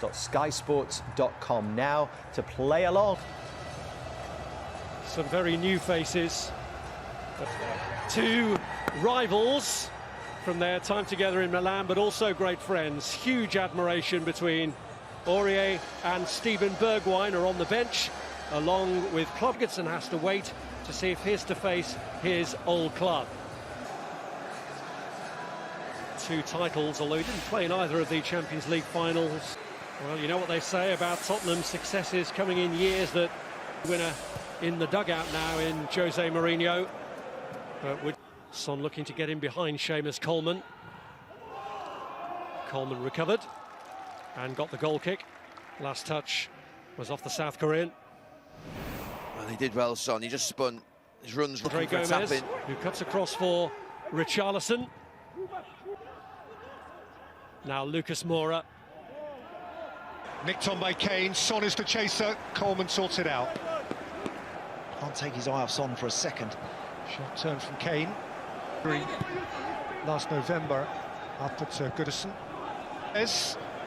hotspur.skysports.com now to play along. Some very new faces. Two rivals from their time together in Milan, but also great friends. Huge admiration between Aurier and Steven Bergwijn are on the bench, along with Hіghlіghts, and has to wait to see if he's to face his old club. Two titles, although he didn't play in either of the Champions League finals. Well, you know what they say about Tottenham's successes coming in years, that winner in the dugout now in Jose Mourinho. But with Son looking to get in behind Seamus Coleman. Coleman recovered and got the goal kick. Last touch was off the South Korean. Well, he did well, Son. He just spun. His runs looking Andre for a Gomez, tap-in. who cuts across for Richarlison. Now Lucas Moura. Nicked on by Kane. Son is the chaser. Coleman sorts it out. Can't take his eye off Son for a second. Shot turn from Kane. Last November, up at Goodison.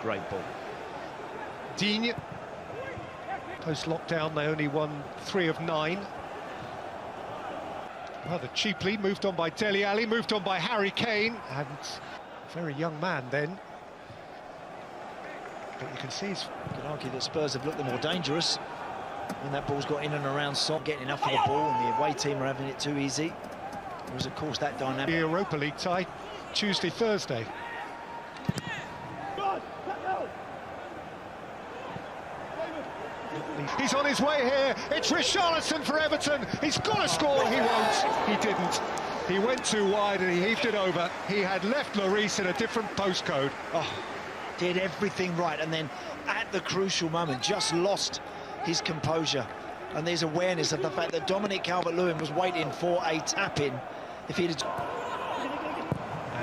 Great ball. Digne. Post-lockdown, they only won 3 of 9. Rather cheaply, moved on by Dele Alli, moved on by Harry Kane, and a very young man then. But you can see he's... You could argue that Spurs have looked the more dangerous when that ball's got in and around Son, getting enough of the ball, and the away team are having it too easy. Whereas, of course, that dynamic... The Europa League tie, Tuesday, Thursday. He's on his way here. It's Richarlison for Everton. He's got to score. He won't. He didn't. He went too wide and he heaved it over. He had left Lloris in a different postcode. Oh, did everything right, and then at the crucial moment just lost his composure. And there's awareness of the fact that Dominic Calvert-Lewin was waiting for a tap-in. If he'd... And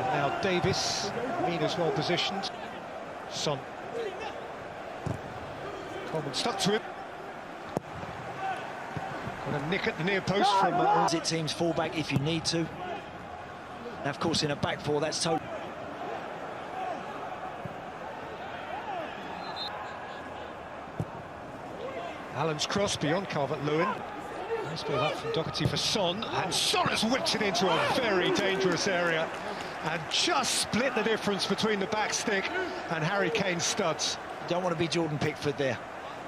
now Davis. Mina's well positioned. Son. Coleman stuck to him. Got a nick at the near post from... It teams fall back if you need to. And of course, in a back four, that's totally... Allen's cross beyond Calvert-Lewin. Nice ball up from Doherty for Son, and Son has whipped it into a very dangerous area and just split the difference between the back stick and Harry Kane's studs. You don't want to be Jordan Pickford there,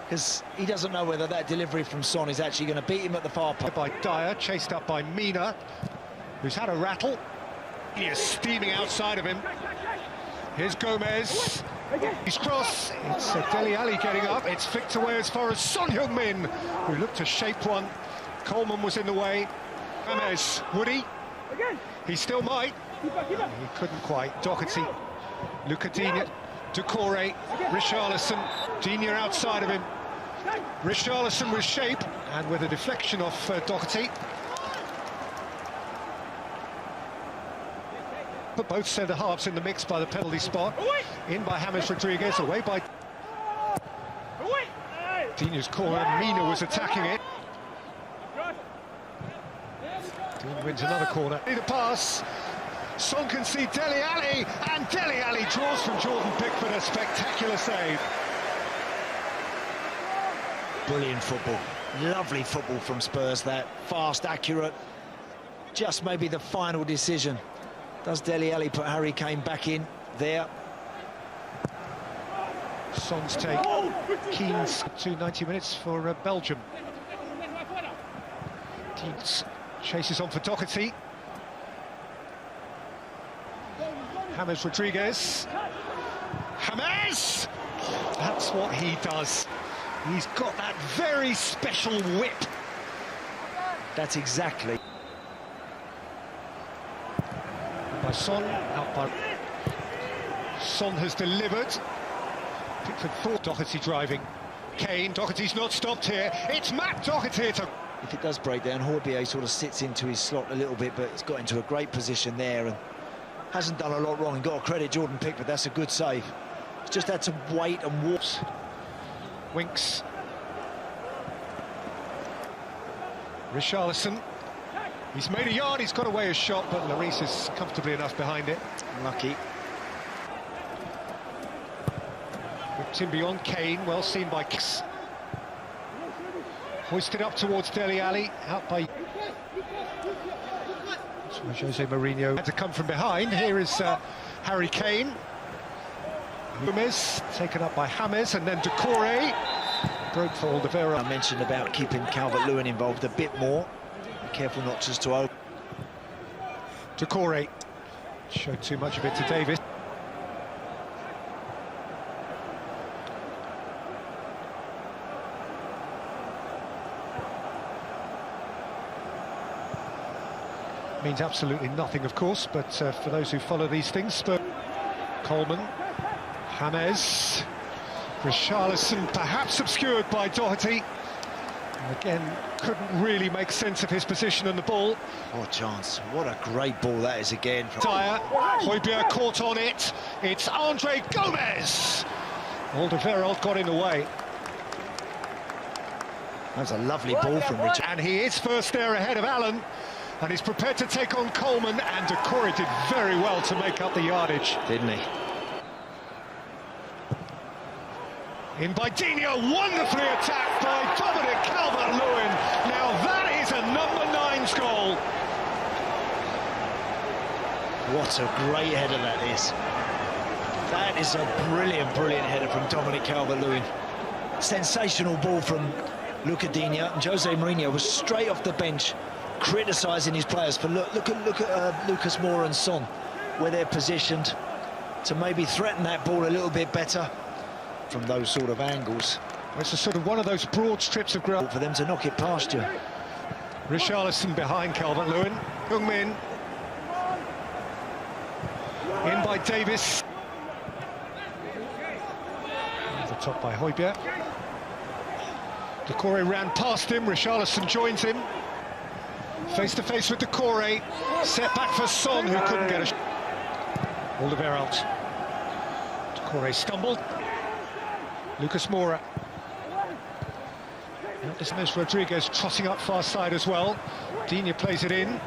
because he doesn't know whether that delivery from Son is actually going to beat him at the far post. By Dyer, chased up by Mina, who's had a rattle. He is steaming outside of him. Here's Gomez. He's cross. It's Dele Alli getting up. It's flicked away as far as Son Heung-min, who looked to shape one. Coleman was in the way. Gomez, would he? He still might. He couldn't quite. Doherty, Luca Digne, Doucouré, Richarlison. Digne outside of him. Richarlison with shape and with a deflection off Doherty. Put both centre-halves in the mix by the penalty spot. In by James Rodriguez, away by... Digne's corner, Mina was attacking it. Digne wins another corner. Need a pass. Son can see Dele Alli, and Dele Alli draws from Jordan Pickford, a spectacular save. Brilliant football. Lovely football from Spurs, that. Fast, accurate. Just maybe the final decision. Does Dele Alli put Harry Kane back in there? Son's take. Keane's 90 minutes for Belgium. Keane's chases on for Doherty. James Rodriguez. James! That's what he does. He's got that very special whip. That's exactly. By Son, out by... Son has delivered. Pickford thought Doherty driving. Kane, Doherty's not stopped here. It's Matt Doherty. If it does break down, Hotspur sort of sits into his slot a little bit, but he's got into a great position there and hasn't done a lot wrong. And got to credit Jordan Pickford, that's a good save. He's just had to wait and walk. Winks. Richarlison. He's made a yard, he's got away his shot, but Lloris is comfortably enough behind it. Lucky. Slipped in beyond Kane, well seen by Kicks. Hoisted up towards Dele Alli, out by... So Jose Mourinho had to come from behind. Here is Harry Kane. Gomez taken up by James, and then Decore. Broke for Alderweireld. I mentioned about keeping Calvert-Lewin involved a bit more. Be careful not just to open. Decore showed too much of it to Davis. Means absolutely nothing, of course, but for those who follow these things, Coleman, James, Richarlison, perhaps obscured by Doherty. And again, couldn't really make sense of his position on the ball. What chance, what a great ball that is again. Dyer, Hojbjerg caught on it, it's Andre Gomez! Alderweireld got in the way. That was a lovely ball from Richard. And he is first there ahead of Allen, and he's prepared to take on Coleman, and Decore did very well to make up the yardage. Didn't he? In by Dino, wonderfully attacked by Dominic Calvert-Lewin. Now that is a number 9's goal. What a great header that is. That is a brilliant, brilliant header from Dominic Calvert-Lewin. Sensational ball from Luca Digne, and Jose Mourinho was straight off the bench criticising his players for look at Lucas Moura and Son, where they're positioned to maybe threaten that ball a little bit better from those sort of angles. It's a sort of one of those broad strips of ground for them to knock it past you. Richarlison behind Calvert-Lewin. Heung-min. In by Davis. Over the top by Hojbjerg. Decore ran past him, Richarlison joins him. Face to face with Decore. Set back for Son, who couldn't get a shot. Alderweireld. Decore stumbled. Lucas Moura. James Rodriguez trotting up far side as well. Digne plays it in.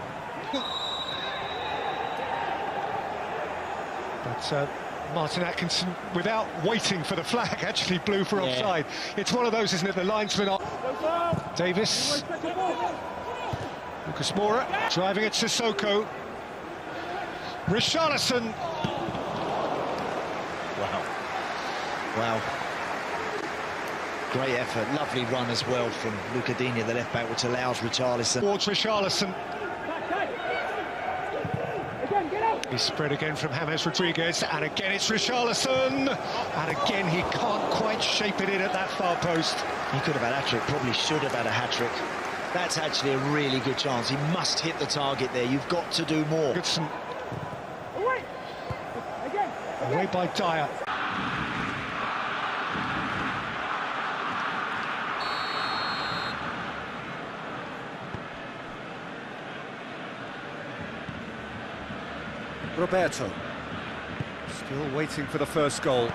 But Martin Atkinson, without waiting for the flag, actually blew for offside. It's one of those, isn't it? The linesman up. Davis. Lucas Moura driving at Sissoko. Richarlison. Wow. Wow. Great effort, lovely run as well from Luca Digne, the left back, which allows Richarlison. Towards Richarlison. He's spread again from James Rodriguez, and again it's Richarlison. And again he can't quite shape it in at that far post. He could have had a hat-trick, probably should have had a hat-trick. That's actually a really good chance. He must hit the target there. You've got to do more. Goodson. Away by Dyer. Roberto. Still waiting for the first goal.